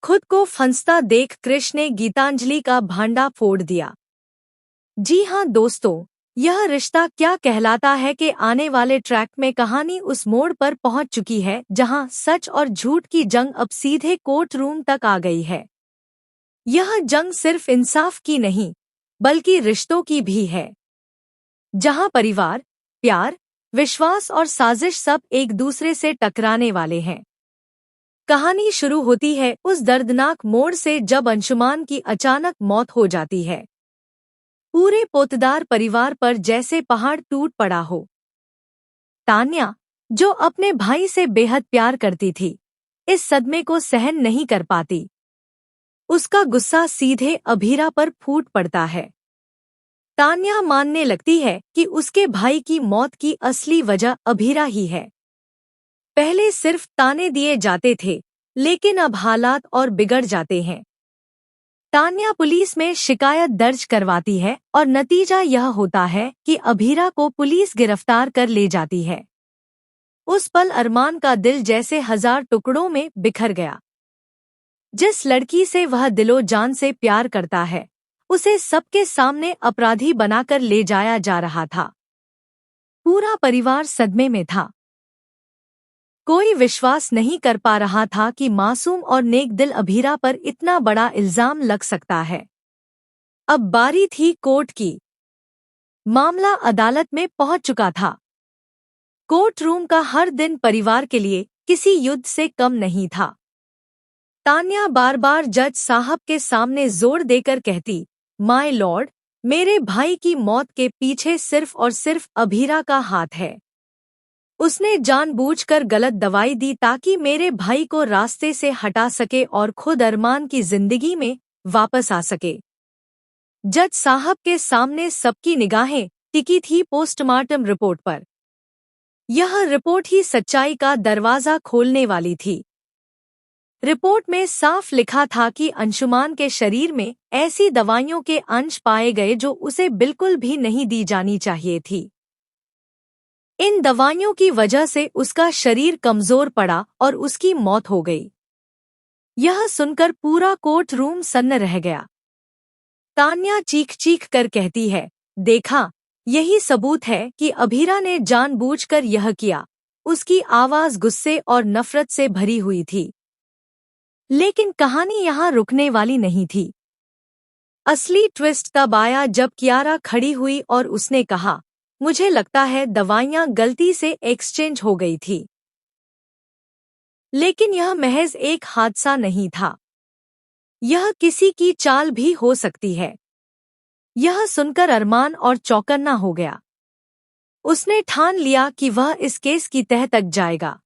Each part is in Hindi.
खुद को फंसता देख कृष ने गीतांजलि का भांडा फोड़ दिया। जी हाँ दोस्तों, यह रिश्ता क्या कहलाता है कि आने वाले ट्रैक में कहानी उस मोड़ पर पहुंच चुकी है जहां सच और झूठ की जंग अब सीधे कोर्ट रूम तक आ गई है। यह जंग सिर्फ इंसाफ की नहीं, बल्कि रिश्तों की भी है, जहां परिवार, प्यार, विश्वास और साजिश सब एक दूसरे से टकराने वाले हैं। कहानी शुरू होती है उस दर्दनाक मोड़ से जब अंशुमान की अचानक मौत हो जाती है। पूरे पोतदार परिवार पर जैसे पहाड़ टूट पड़ा हो। तान्या, जो अपने भाई से बेहद प्यार करती थी, इस सदमे को सहन नहीं कर पाती। उसका गुस्सा सीधे अभीरा पर फूट पड़ता है। तान्या मानने लगती है कि उसके भाई की मौत की असली वजह अभीरा ही है। पहले सिर्फ ताने दिए जाते थे, लेकिन अब हालात और बिगड़ जाते हैं। तान्या पुलिस में शिकायत दर्ज करवाती है और नतीजा यह होता है कि अभीरा को पुलिस गिरफ्तार कर ले जाती है। उस पल अरमान का दिल जैसे 1000 टुकड़ों में बिखर गया। जिस लड़की से वह दिलो जान से प्यार करता है, उसे सबके सामने अपराधी बनाकर ले जाया जा रहा था। पूरा परिवार सदमे में था। कोई विश्वास नहीं कर पा रहा था कि मासूम और नेक दिल अभीरा पर इतना बड़ा इल्जाम लग सकता है। अब बारी थी कोर्ट की। मामला अदालत में पहुंच चुका था। कोर्ट रूम का हर दिन परिवार के लिए किसी युद्ध से कम नहीं था। तान्या बार बार जज साहब के सामने जोर देकर कहती, माय लॉर्ड, मेरे भाई की मौत के पीछे सिर्फ और सिर्फ अभीरा का हाथ है। उसने जानबूझकर गलत दवाई दी ताकि मेरे भाई को रास्ते से हटा सके और खुद अरमान की जिंदगी में वापस आ सके। जज साहब के सामने सबकी निगाहें टिकी थी पोस्टमार्टम रिपोर्ट पर। यह रिपोर्ट ही सच्चाई का दरवाजा खोलने वाली थी। रिपोर्ट में साफ लिखा था कि अंशुमान के शरीर में ऐसी दवाइयों के अंश पाए गए जो उसे बिल्कुल भी नहीं दी जानी चाहिए थी। इन दवाइयों की वजह से उसका शरीर कमजोर पड़ा और उसकी मौत हो गई। यह सुनकर पूरा कोर्ट रूम सन्न रह गया। तान्या चीख चीख कर कहती है, देखा, यही सबूत है कि अभीरा ने जानबूझकर यह किया। उसकी आवाज गुस्से और नफरत से भरी हुई थी। लेकिन कहानी यहाँ रुकने वाली नहीं थी। असली ट्विस्ट तब आया जब कियारा खड़ी हुई और उसने कहा, मुझे लगता है दवाइयां गलती से एक्सचेंज हो गई थी। लेकिन यह महज एक हादसा नहीं था। यह किसी की चाल भी हो सकती है। यह सुनकर अरमान और चौकन्ना हो गया। उसने ठान लिया कि वह इस केस की तह तक जाएगा।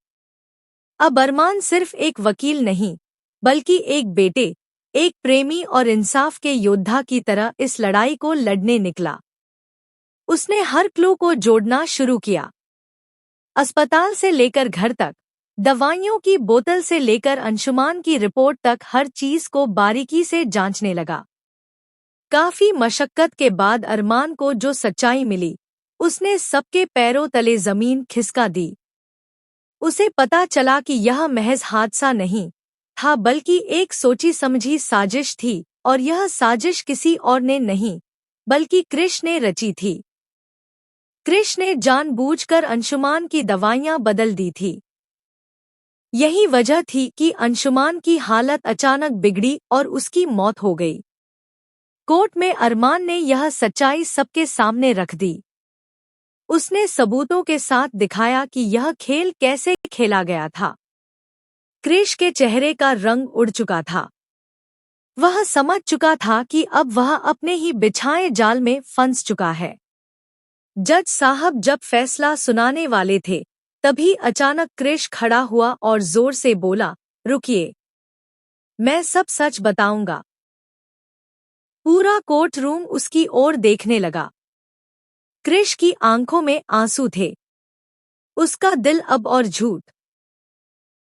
अब अरमान सिर्फ एक वकील नहीं, बल्कि एक बेटे, एक प्रेमी और इंसाफ के योद्धा की तरह इस लड़ाई को लड़ने निकला। उसने हर क्लू को जोड़ना शुरू किया। अस्पताल से लेकर घर तक, दवाइयों की बोतल से लेकर अंशुमान की रिपोर्ट तक हर चीज को बारीकी से जांचने लगा। काफी मशक्कत के बाद अरमान को जो सच्चाई मिली, उसने सबके पैरों तले जमीन खिसका दी। उसे पता चला कि यह महज हादसा नहीं था, बल्कि एक सोची समझी साजिश थी, और यह साजिश किसी और ने नहीं, बल्कि कृष ने रची थी। कृष ने जानबूझकर अंशुमान की दवाइयां बदल दी थी। यही वजह थी कि अंशुमान की हालत अचानक बिगड़ी और उसकी मौत हो गई। कोर्ट में अरमान ने यह सच्चाई सबके सामने रख दी। उसने सबूतों के साथ दिखाया कि यह खेल कैसे खेला गया था। कृष के चेहरे का रंग उड़ चुका था। वह समझ चुका था कि अब वह अपने ही बिछाए जाल में फंस चुका है। जज साहब जब फैसला सुनाने वाले थे, तभी अचानक कृष खड़ा हुआ और जोर से बोला, रुकिए, मैं सब सच बताऊंगा। पूरा कोर्ट रूम उसकी ओर देखने लगा। कृष की आंखों में आंसू थे। उसका दिल अब और झूठ,